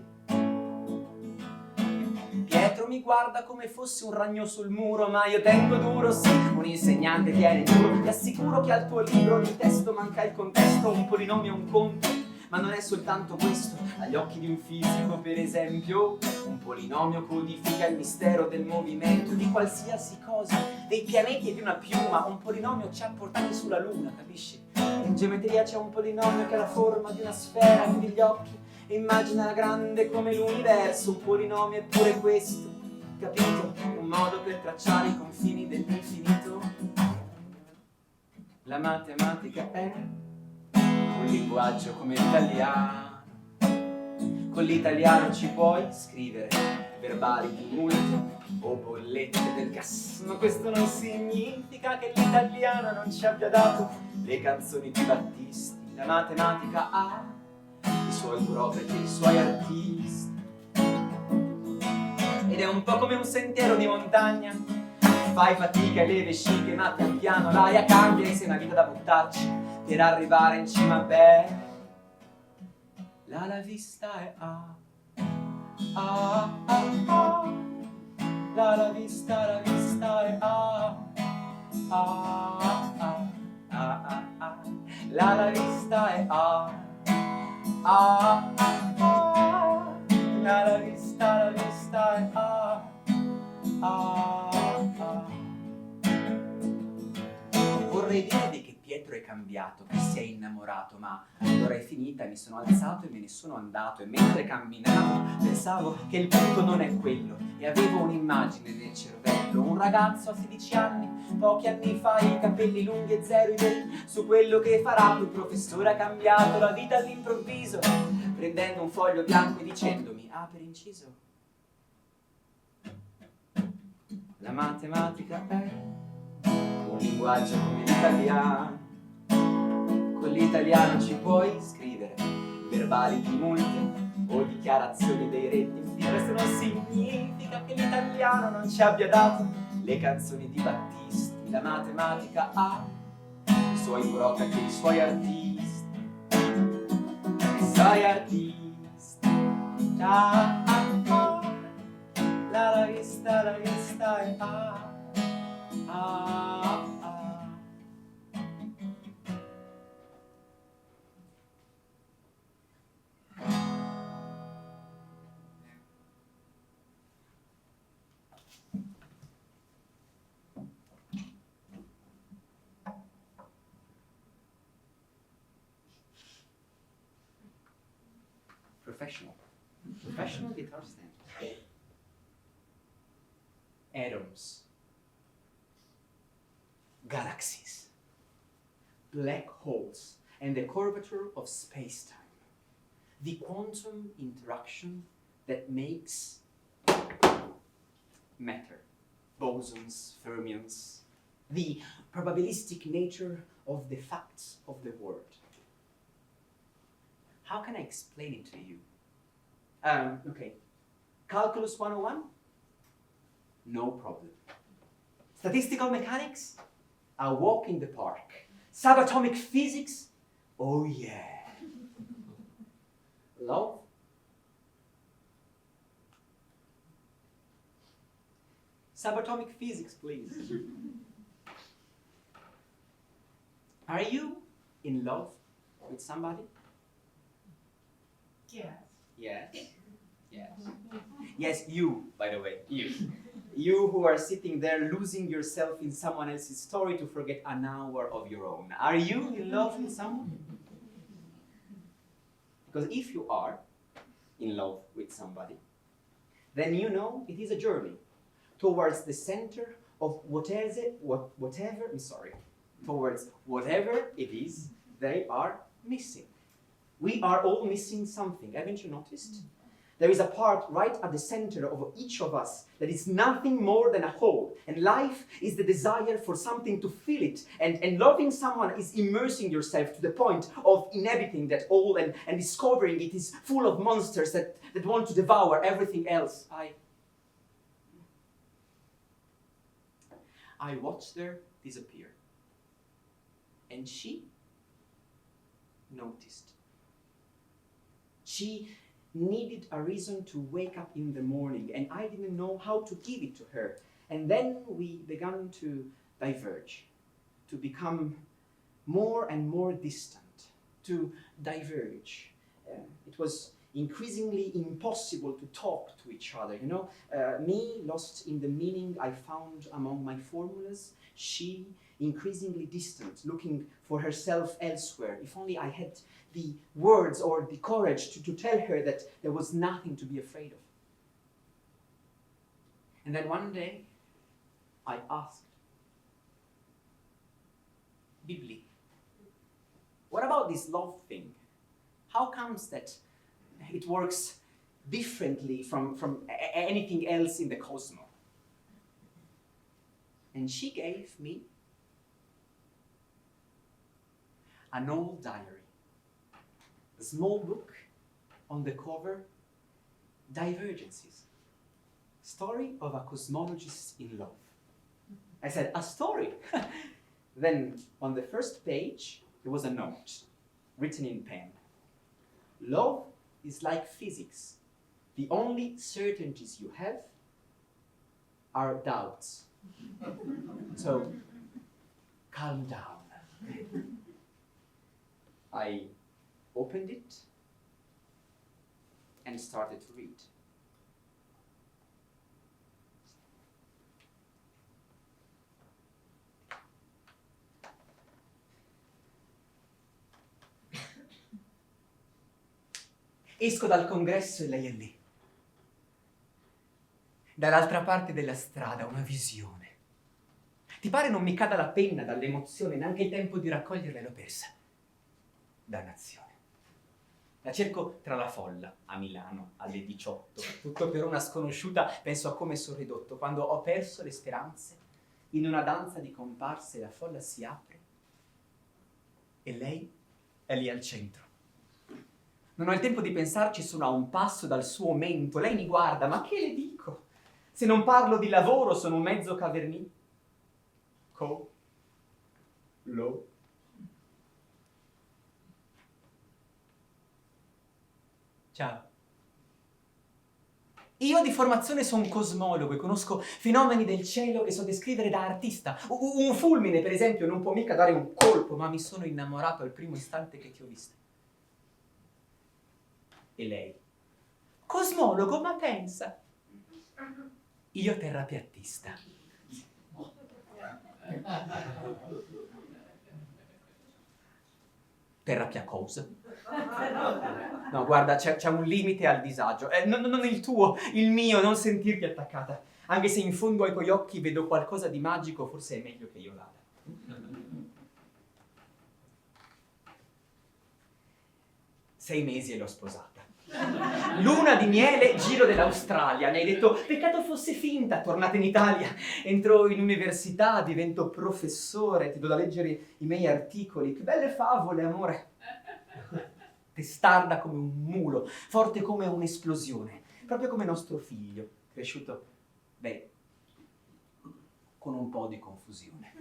Pietro mi guarda come fosse un ragno sul muro, ma io tengo duro, sì, un insegnante tiene duro. Ti assicuro che al tuo libro di testo manca il contesto, un polinomio e un conto. Ma non è soltanto questo, agli occhi di un fisico per esempio, un polinomio codifica il mistero del movimento di qualsiasi cosa, dei pianeti e di una piuma. Un polinomio ci ha portati sulla luna, capisci? In geometria c'è un polinomio che ha la forma di una sfera, chiudi gli occhi e immagina grande come l'universo. Un polinomio è pure questo, capito? Un modo per tracciare i confini dell'infinito. La matematica è un linguaggio come l'italiano. Con l'italiano ci puoi scrivere verbali di multe o bollette del gas, ma questo non significa che l'italiano non ci abbia dato le canzoni di Battisti. La matematica ha i suoi burocrati, i suoi artisti, ed è un po' come un sentiero di montagna. Fai fatica e le vesciche, ma pian piano l'aria cambia e sei una vita da buttarci per arrivare in cima. Beh, la vista è la vista è la vista è la vista è Vorrei dirvi che Pietro è cambiato, che si è innamorato, ma l'ora è finita, mi sono alzato e me ne sono andato, e mentre camminavo pensavo che il punto non è quello, e avevo un'immagine nel cervello, un ragazzo a 16 anni, pochi anni fa, i capelli lunghi e zero idee su quello che farà. Il professore ha cambiato la vita all'improvviso, prendendo un foglio bianco e dicendomi: ah, per inciso, la matematica è un linguaggio come l'italiano. Con l'italiano ci puoi scrivere verbali di multe o dichiarazioni dei redditi. Questo non significa che l'italiano non ci abbia dato le canzoni di Battisti. La matematica ha i suoi burocrati, i suoi artisti, i suoi artisti. La vista è Professional guitar stand. Atoms, galaxies, black holes, and the curvature of space-time. The quantum interaction that makes matter, bosons, fermions, the probabilistic nature of the facts of the world. How can I explain it to you? Okay. Calculus 101? No problem. Statistical mechanics? A walk in the park. Subatomic physics? Oh yeah. Love? Subatomic physics, please. Are you in love with somebody? Yes. Yes. Yes. Yes, you, by the way, you. You who are sitting there losing yourself in someone else's story to forget an hour of your own. Are you in love with someone? Because if you are in love with somebody, then you know it is a journey towards the center of towards whatever it is they are missing. We are all missing something, haven't you noticed? There is a part right at the center of each of us that is nothing more than a hole. And life is the desire for something to fill it. And loving someone is immersing yourself to the point of inhabiting that hole and discovering it is full of monsters that want to devour everything else. I watched her disappear. And she noticed. She needed a reason to wake up in the morning, and I didn't know how to give it to her. And then we began to diverge, to become more and more distant, to diverge. It was increasingly impossible to talk to each other, you know? Me lost in the meaning I found among my formulas, she increasingly distant, looking for herself elsewhere. If only I had the words or the courage to tell her that there was nothing to be afraid of. And then one day, I asked, Bibli. What about this love thing? How comes that it works differently from anything else in the cosmos? And she gave me an old diary, a small book on the cover, Divergences, Story of a Cosmologist in Love. I said, a story? Then on the first page, there was a note written in pen. Love is like physics. The only certainties you have are doubts. So, calm down. I opened it and started to read. Esco dal congresso e lei è lì. Dall'altra parte della strada una visione. Ti pare non mi cada la penna dall'emozione, neanche il tempo di raccoglierla e l'ho persa. Dannazione. La cerco tra la folla, a Milano, alle 18. Tutto per una sconosciuta, penso a come sono ridotto. Quando ho perso le speranze, in una danza di comparse la folla si apre e lei è lì al centro. Non ho il tempo di pensarci, sono a un passo dal suo mento. Lei mi guarda, ma che le dico? Se non parlo di lavoro, sono un mezzo cavernì. Lo. Ciao. Io di formazione sono un cosmologo e conosco fenomeni del cielo che so descrivere da artista. Un fulmine, per esempio, non può mica dare un colpo, ma mi sono innamorato al primo istante che ti ho vista. E lei? Cosmologo, ma pensa. Io terrapiattista. Terrapiacosa. No, guarda, c'è un limite al disagio. Non il tuo, il mio, non sentirti attaccata. Anche se in fondo ai tuoi occhi vedo qualcosa di magico, forse è meglio che io vada. 6 mesi e l'ho sposata. Luna di miele, giro dell'Australia. Mi hai detto, peccato fosse finta, tornata in Italia. Entro in università, divento professore, ti do da leggere i miei articoli. Che belle favole, amore. Testarda come un mulo, forte come un'esplosione. Proprio come nostro figlio, cresciuto, beh, con un po' di confusione.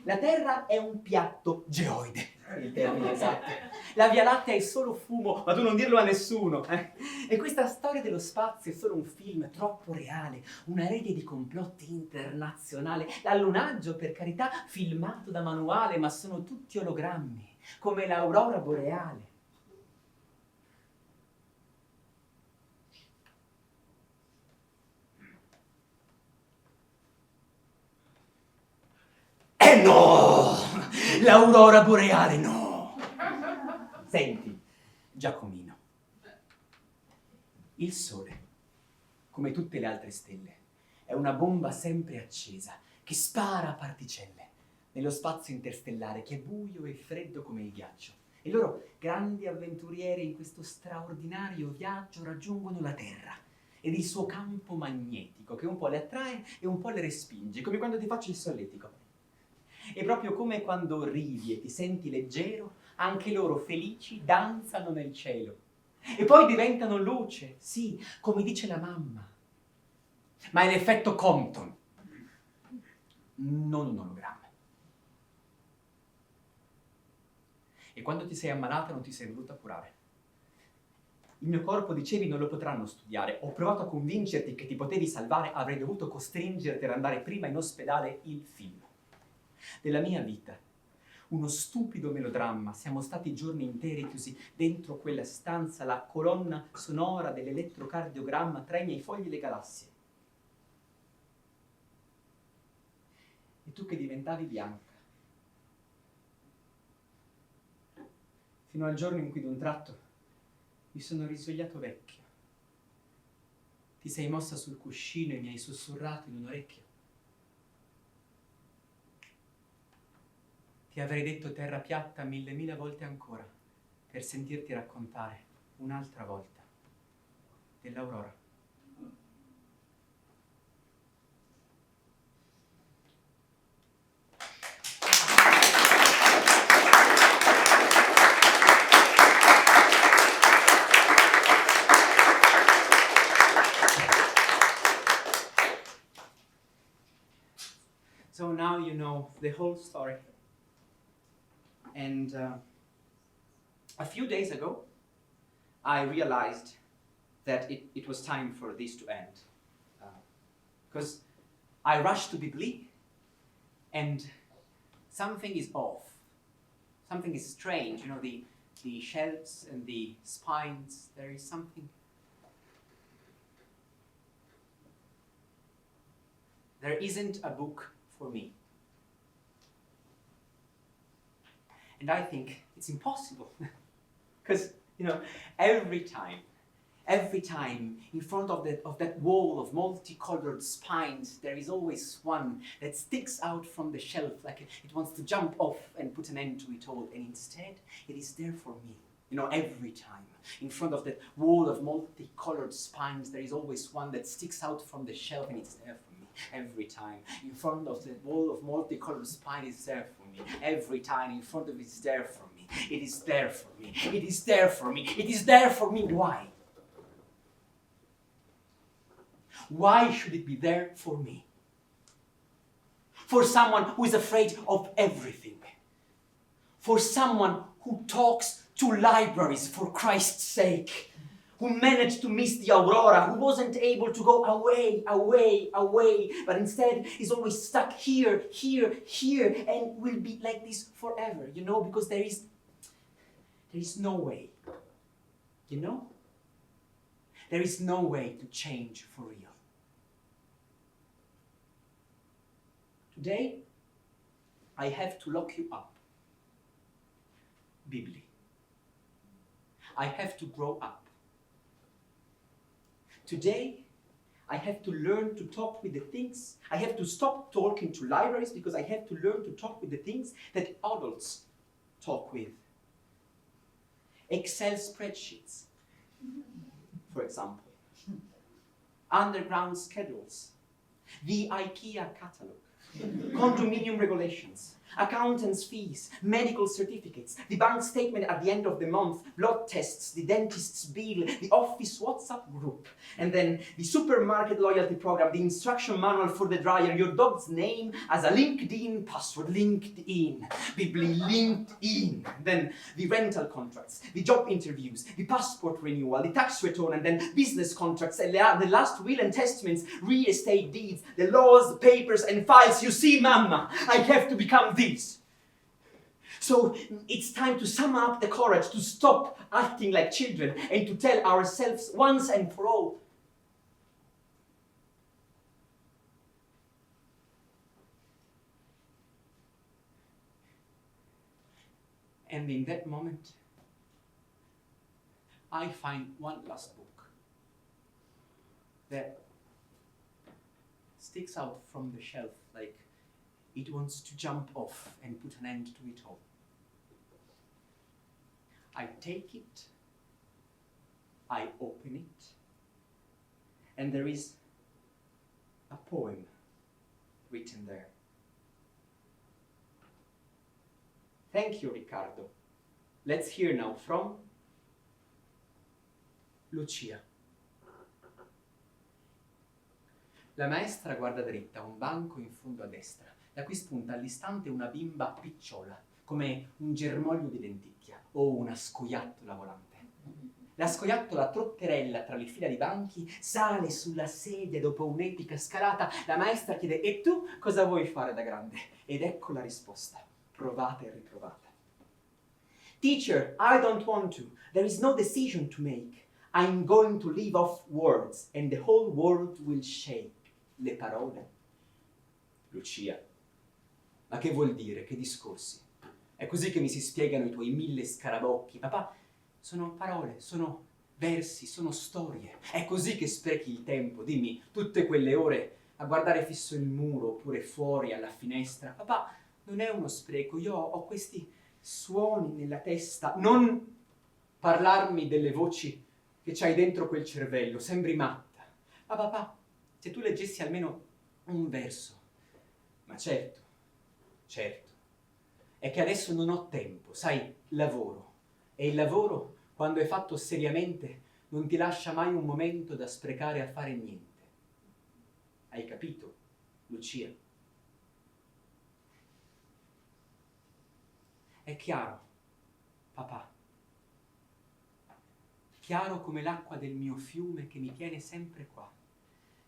La Terra è un piatto geoide, il termine esatto. La Via Lattea è solo fumo, ma tu non dirlo a nessuno. E questa storia dello spazio è solo un film troppo reale, una rete di complotti internazionale. L'allunaggio, per carità, filmato da manuale, ma sono tutti ologrammi, come l'aurora boreale. No! L'aurora boreale, no! Senti, Giacomino, il Sole, come tutte le altre stelle, è una bomba sempre accesa che spara particelle nello spazio interstellare che è buio e freddo come il ghiaccio. E loro, grandi avventurieri in questo straordinario viaggio, raggiungono la Terra ed il suo campo magnetico che un po' le attrae e un po' le respinge, come quando ti faccio il solletico. E proprio come quando ridi e ti senti leggero, anche loro felici danzano nel cielo. E poi diventano luce, sì, come dice la mamma. Ma è l'effetto Compton, non un ologramma. E quando ti sei ammalata non ti sei voluta curare. Il mio corpo, dicevi, non lo potranno studiare. Ho provato a convincerti che ti potevi salvare, avrei dovuto costringerti ad andare prima in ospedale. Il film della mia vita, uno stupido melodramma. Siamo stati giorni interi chiusi dentro quella stanza, la colonna sonora dell'elettrocardiogramma tra i miei fogli e le galassie. E tu che diventavi bianca. Fino al giorno in cui d'un tratto mi sono risvegliato vecchio. Ti sei mossa sul cuscino e mi hai sussurrato in un orecchio. Ti avrei detto terra piatta 1000 volte ancora per sentirti raccontare un'altra volta dell'aurora. So now you know the whole story. And a few days ago, I realized that it was time for this to end. Because I rushed to Bibli, and something is off. Something is strange. You know, the shelves and the spines, there is something. There isn't a book for me. And I think it's impossible. Because, you know, every time in front of that wall of multicolored spines, there is always one that sticks out from the shelf like it wants to jump off and put an end to it all. And instead, it is there for me. You know, every time in front of that wall of multicolored spines, there is always one that sticks out from the shelf, and it's there for me. Every time in front of the wall of multicolored spine, it's there for me. Every time in front of it, it's there for me. It is there for me. It is there for me. It is there for me. Why? Why should it be there for me? For someone who is afraid of everything. For someone who talks to libraries, for Christ's sake. Who managed to miss the aurora, who wasn't able to go away, but instead is always stuck here, and will be like this forever, you know, because there is no way, you know? There is no way to change for real. Today, I have to lock you up. Bibli. I have to grow up. Today, I have to learn to talk with the things. I have to stop talking to libraries because I have to learn to talk with the things that adults talk with. Excel spreadsheets, for example. Underground schedules. The IKEA catalog. Condominium regulations. Accountants' fees, medical certificates, the bank statement at the end of the month, blood tests, the dentist's bill, the office WhatsApp group, and then the supermarket loyalty program, the instruction manual for the dryer, your dog's name as a LinkedIn password, LinkedIn, Bibli, LinkedIn, then the rental contracts, the job interviews, the passport renewal, the tax return, and then business contracts, and the last will and testaments, real estate deeds, the laws, papers, and files. You see, Mama, I have to become this. So it's time to sum up the courage to stop acting like children and to tell ourselves once and for all, and in that moment, I find one last book that sticks out from the shelf like it wants to jump off and put an end to it all. I take it, I open it, and there is a poem written there. Thank you, Riccardo. Let's hear now from Lucia. La maestra guarda dritta a un banco in fondo a destra, da cui spunta all'istante una bimba picciola, come un germoglio di lenticchia o una scoiattola volante. La scoiattola trotterella tra le fila di banchi, sale sulla sedia dopo un'epica scalata. La maestra chiede: e tu cosa vuoi fare da grande? Ed ecco la risposta, provata e riprovata. Teacher, I don't want to. There is no decision to make. I'm going to leave off words and the whole world will shake. Le parole. Lucia, ma che vuol dire? Che discorsi? È così che mi si spiegano i tuoi 1000 scarabocchi? Papà, sono parole, sono versi, sono storie. È così che sprechi il tempo, dimmi, tutte quelle ore a guardare fisso il muro oppure fuori alla finestra. Papà, non è uno spreco, io ho questi suoni nella testa. Non parlarmi delle voci che c'hai dentro quel cervello, sembri matta. Ma papà, se tu leggessi almeno un verso. Ma certo, certo, è che adesso non ho tempo, sai, lavoro. E il lavoro, quando è fatto seriamente, non ti lascia mai un momento da sprecare a fare niente. Hai capito, Lucia? È chiaro, papà. Chiaro come l'acqua del mio fiume che mi tiene sempre qua,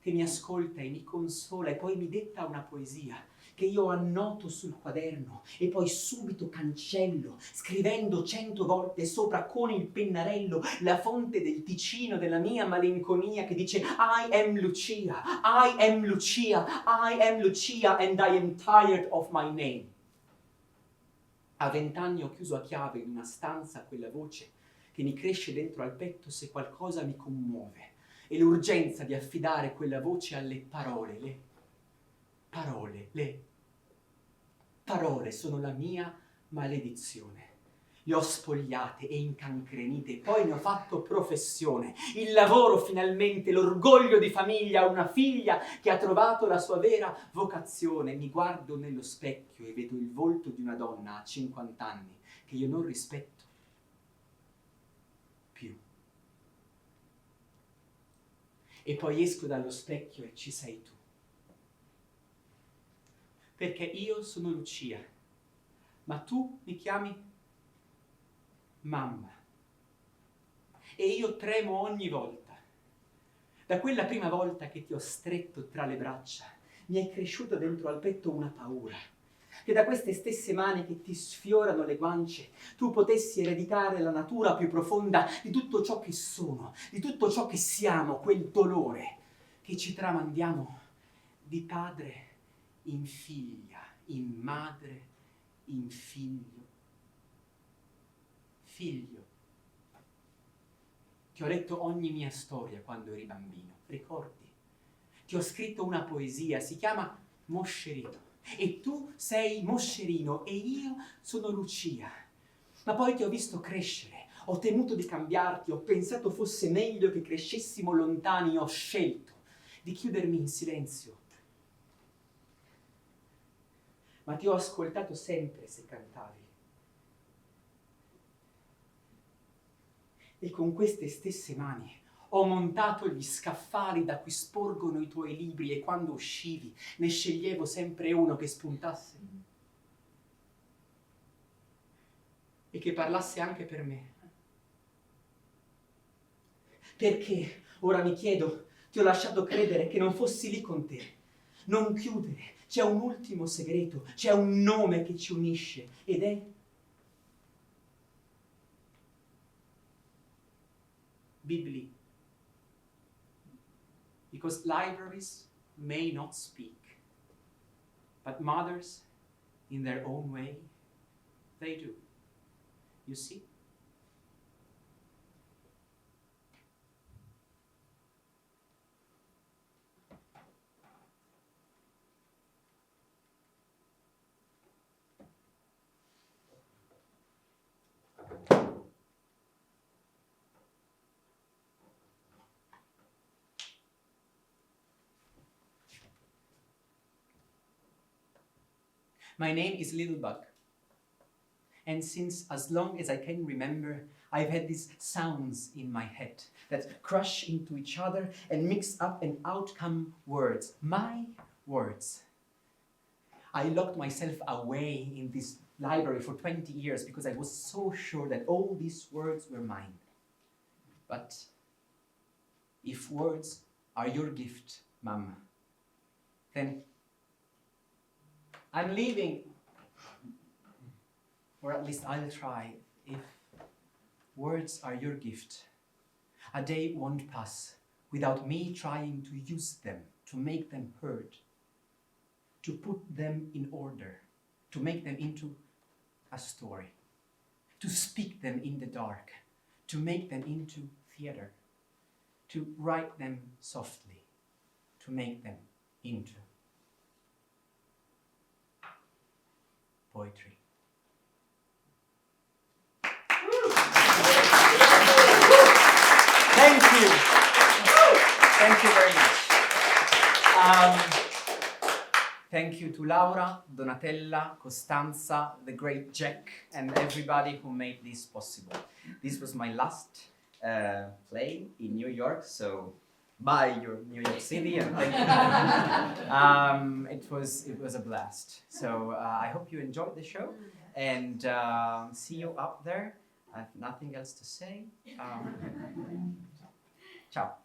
che mi ascolta e mi consola e poi mi detta una poesia che io annoto sul quaderno e poi subito cancello, scrivendo 100 volte sopra con il pennarello la fonte del Ticino della mia malinconia che dice I am Lucia, I am Lucia, I am Lucia and I am tired of my name. A 20 anni ho chiuso a chiave in una stanza quella voce che mi cresce dentro al petto se qualcosa mi commuove e l'urgenza di affidare quella voce alle parole. Le parole sono la mia maledizione. Le ho spogliate e incancrenite e poi ne ho fatto professione. Il lavoro finalmente, l'orgoglio di famiglia, una figlia che ha trovato la sua vera vocazione. Mi guardo nello specchio e vedo il volto di una donna a 50 anni che io non rispetto più. E poi esco dallo specchio e ci sei tu. Perché io sono Lucia, ma tu mi chiami mamma. E io tremo ogni volta. Da quella prima volta che ti ho stretto tra le braccia, mi è cresciuto dentro al petto una paura. Che da queste stesse mani che ti sfiorano le guance, tu potessi ereditare la natura più profonda di tutto ciò che sono, di tutto ciò che siamo, quel dolore che ci tramandiamo di padre in figlia, in madre, in figlio. Figlio. Ti ho letto ogni mia storia quando eri bambino, ricordi? Ti ho scritto una poesia, si chiama Moscerino. E tu sei Moscerino e io sono Lucia. Ma poi ti ho visto crescere, ho temuto di cambiarti, ho pensato fosse meglio che crescessimo lontani, ho scelto di chiudermi in silenzio. Ma ti ho ascoltato sempre se cantavi. E con queste stesse mani ho montato gli scaffali da cui sporgono i tuoi libri e quando uscivi ne sceglievo sempre uno che spuntasse e che parlasse anche per me. Perché, ora mi chiedo, ti ho lasciato credere che non fossi lì con te. Non chiudere, c'è un ultimo segreto, c'è un nome che ci unisce ed è Bibli. Because libraries may not speak, but mothers, in their own way, they do. You see? My name is Little Bug. And since as long as I can remember, I've had these sounds in my head that crush into each other and mix up and out come words. My words. I locked myself away in this library for 20 years because I was so sure that all these words were mine. But if words are your gift, Mama, then I'm leaving. Or at least I'll try. If words are your gift, a day won't pass without me trying to use them, to make them heard, to put them in order, to make them into a story, to speak them in the dark, to make them into theater, to write them softly, to make them into poetry. Thank you. Thank you very much. Thank you to Laura, Donatella, Costanza, the great Jack, and everybody who made this possible. This was my last play in New York, so bye, New York City, and thank you. It was a blast. So I hope you enjoyed the show, and see you up there. I have nothing else to say. Ciao.